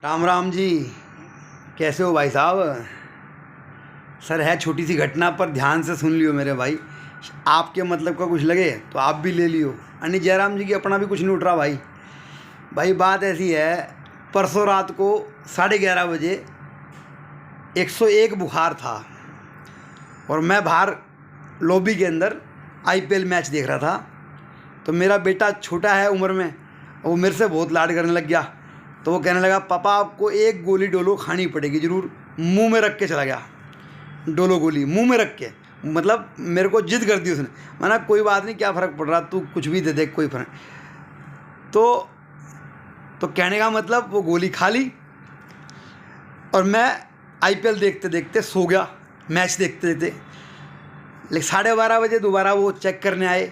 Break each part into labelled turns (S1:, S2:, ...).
S1: राम राम जी। कैसे हो भाई साहब? सर है छोटी सी घटना, पर ध्यान से सुन लियो मेरे भाई। आपके मतलब का कुछ लगे तो आप भी ले लियो। अन्य जयराम जी की अपना भी कुछ नहीं उठ रहा भाई। भाई बात ऐसी है, परसों रात को 11:30 बजे 101 बुखार था और मैं बाहर लॉबी के अंदर आईपीएल मैच देख रहा था। तो मेरा बेटा छोटा है उम्र में, वो मेरे से बहुत लाड करने लग गया। तो वो कहने लगा, पापा आपको एक गोली डोलो खानी पड़ेगी ज़रूर। मुंह में रख के चला गया डोलो गोली, मुंह में रख के। मतलब मेरे को जिद कर दी उसने। मैंने कोई बात नहीं, क्या फ़र्क पड़ रहा, तू कुछ भी दे दे, कोई फ़र्क। तो कहने का मतलब वो गोली खा ली और मैं आईपीएल देखते देखते सो गया, मैच देखते देखते। लेकिन 12:30 बजे दोबारा वो चेक करने आए,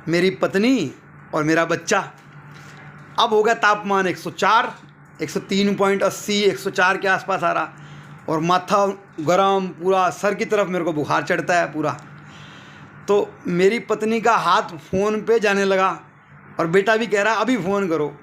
S1: मेरी पत्नी और मेरा बच्चा। अब हो गया तापमान 104, 103.80, 104 के आसपास आ रहा और माथा गरम, पूरा सर की तरफ मेरे को बुखार चढ़ता है पूरा। तो मेरी पत्नी का हाथ फ़ोन पे जाने लगा और बेटा भी कह रहा अभी फ़ोन करो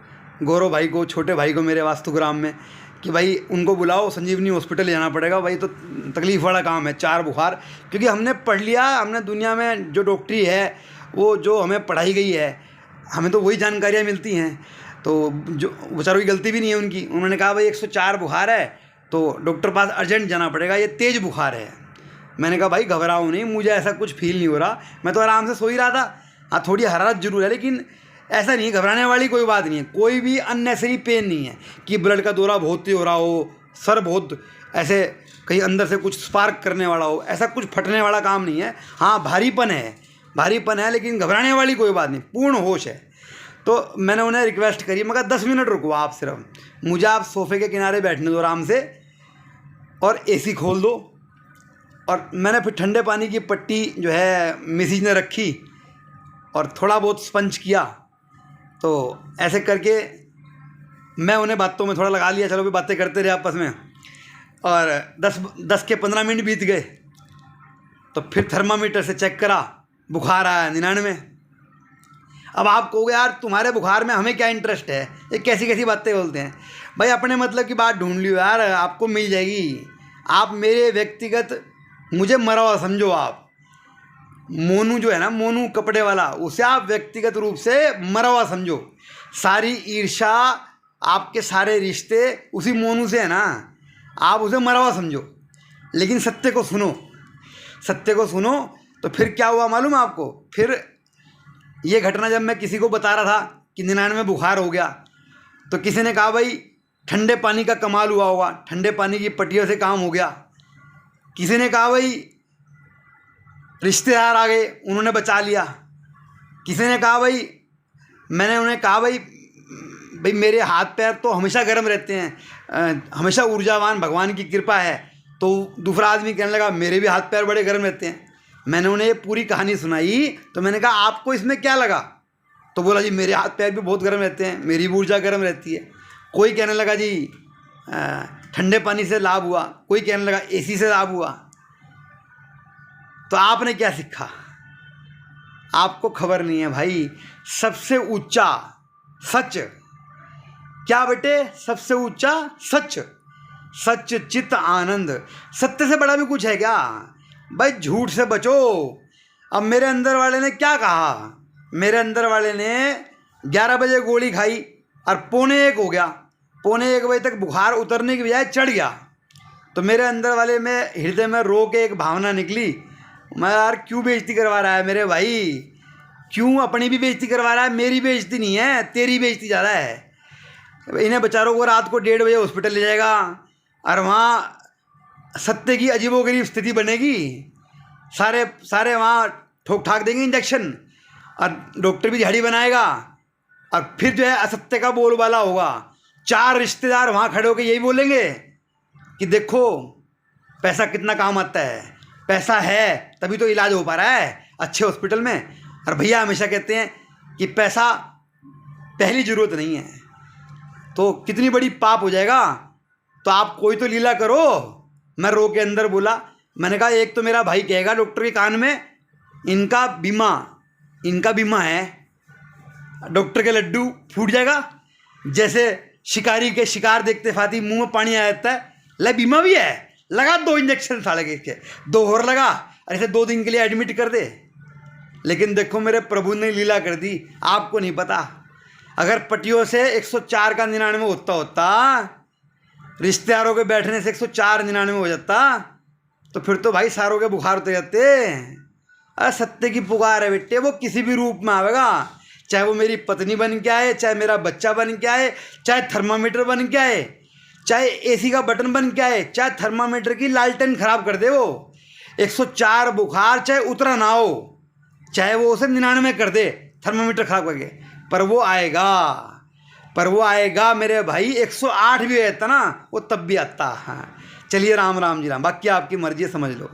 S1: गौरव भाई को, छोटे भाई को मेरे वास्तुग्राम में, कि भाई उनको बुलाओ, संजीवनी हॉस्पिटल ले जाना पड़ेगा भाई। तो तकलीफ़ वाला काम है, 4 बुखार। क्योंकि हमने पढ़ लिया, हमने दुनिया में जो डॉक्टरी है वो जो हमें पढ़ाई गई है, हमें तो वही जानकारियाँ मिलती हैं। तो जो बेचारों की गलती भी नहीं है उनकी, उन्होंने कहा भाई 104 बुखार है तो डॉक्टर पास अर्जेंट जाना पड़ेगा, ये तेज़ बुखार है। मैंने कहा भाई घबराओ नहीं, मुझे ऐसा कुछ फील नहीं हो रहा, मैं तो आराम से सो ही रहा था। हाँ थोड़ी हरारत जरूर है, लेकिन ऐसा नहीं है, घबराने वाली कोई बात नहीं है। कोई भी अननेसरी पेन नहीं है कि ब्लड का दौरा बहुत ही हो रहा हो, सर बहुत ऐसे कहीं अंदर से कुछ स्पार्क करने वाला हो, ऐसा कुछ फटने वाला काम नहीं है। हाँ भारीपन है, लेकिन घबराने वाली कोई बात नहीं, पूर्ण होश है। तो मैंने उन्हें रिक्वेस्ट करी, मैं कहा 10 मिनट रुको आप, सिर्फ मुझे आप सोफ़े के किनारे बैठने दो आराम से और एसी खोल दो। और मैंने फिर ठंडे पानी की पट्टी जो है मिसिज ने रखी और थोड़ा बहुत स्पंज किया। तो ऐसे करके मैं उन्हें बातों में थोड़ा लगा लिया, चलो भी बातें करते रहे आपस में। और 10 के 15 मिनट बीत गए तो फिर थर्मामीटर से चेक करा, बुखार आया 99। अब आप कहोगे यार तुम्हारे बुखार में हमें क्या इंटरेस्ट है, ये कैसी कैसी बातें बोलते हैं। भाई अपने मतलब की बात ढूंढ लियो यार, आपको मिल जाएगी। आप मेरे व्यक्तिगत, मुझे मरा हुआ समझो आप। मोनू जो है ना, मोनू कपड़े वाला, उसे आप व्यक्तिगत रूप से मरा हुआ समझो। सारी ईर्ष्या, आपके सारे रिश्ते उसी मोनू से है ना, आप उसे मरा हुआ समझो। लेकिन सत्य को सुनो। तो फिर क्या हुआ मालूम आपको? फिर ये घटना जब मैं किसी को बता रहा था कि 99 बुखार हो गया, तो किसी ने कहा भाई ठंडे पानी का कमाल हुआ होगा, ठंडे पानी की पट्टियों से काम हो गया। किसी ने कहा भाई रिश्तेदार आ गए, उन्होंने बचा लिया। किसी ने कहा भाई, मैंने उन्हें कहा भाई मेरे हाथ पैर तो हमेशा गर्म रहते हैं, हमेशा ऊर्जावान, भगवान की कृपा है। तो दूसरा आदमी कहने लगा मेरे भी हाथ पैर बड़े गर्म रहते हैं। मैंने उन्हें ये पूरी कहानी सुनाई तो मैंने कहा आपको इसमें क्या लगा? तो बोला जी मेरे हाथ पैर भी बहुत गर्म रहते हैं, मेरी भी ऊर्जा गर्म रहती है। कोई कहने लगा जी ठंडे पानी से लाभ हुआ, कोई कहने लगा एसी से लाभ हुआ। तो आपने क्या सीखा? आपको खबर नहीं है भाई। सबसे ऊंचा सच क्या बेटे? सबसे ऊंचा सच चित आनंद। सत्य से बड़ा भी कुछ है क्या भाई? झूठ से बचो। अब मेरे अंदर वाले ने क्या कहा? मेरे अंदर वाले ने 11 बजे गोली खाई और 12:45 हो गया, 12:45 बजे तक बुखार उतरने की बजाय चढ़ गया। तो मेरे अंदर वाले में हृदय में रो के एक भावना निकली, मैं यार क्यों बेइज्जती करवा रहा है मेरे भाई? क्यों अपनी भी बेइज्जती करवा रहा है? मेरी बेइज्जती नहीं है, तेरी बेइज्जती ज़्यादा है। इन्हें बेचारों को रात को 1:30 बजे हॉस्पिटल ले जाएगा और वहाँ सत्य की अजीबोगरीब स्थिति बनेगी। सारे वहाँ ठोक ठाक देंगे इंजेक्शन और डॉक्टर भी झाड़ी बनाएगा और फिर जो है असत्य का बोलबाला होगा। 4 रिश्तेदार वहाँ खड़े होकर यही बोलेंगे कि देखो पैसा कितना काम आता है, पैसा है तभी तो इलाज हो पा रहा है अच्छे हॉस्पिटल में। और भैया हमेशा कहते हैं कि पैसा पहली ज़रूरत नहीं है। तो कितनी बड़ी पाप हो जाएगा। तो आप कोई तो लीला करो। मैं रो के अंदर बोला, मैंने कहा एक तो मेरा भाई कहेगा डॉक्टर के कान में, इनका बीमा है, डॉक्टर के लड्डू फूट जाएगा जैसे शिकारी के शिकार देखते फाती मुंह में पानी आ जाता है। ले बीमा भी है, लगा 2 इंजेक्शन साले के इसके, 2 और लगा और इसे 2 दिन के लिए एडमिट कर दे। लेकिन देखो मेरे प्रभु ने लीला कर दी, आपको नहीं पता। अगर पटियों से 104 का 99 होता रिश्तेदारों के बैठने से 104 99 हो जाता, तो फिर तो भाई सारों के बुखार उतर जाते। अरे सत्य की पुकार है बेटे, वो किसी भी रूप में आवेगा, चाहे वो मेरी पत्नी बन के आए, चाहे मेरा बच्चा बन के आए, चाहे थर्मामीटर बन के आए, चाहे एसी का बटन बन के आए, चाहे थर्मामीटर की लालटेन खराब कर दे। वो 104 बुखार चाहे उतरा ना हो, चाहे वो उसे 99 कर दे थर्मामीटर खराब करके, पर वो आएगा मेरे भाई। 108 भी रहता ना वो तब भी आता। हाँ चलिए, राम राम जी राम, बाकी आपकी मर्जी है, समझ लो।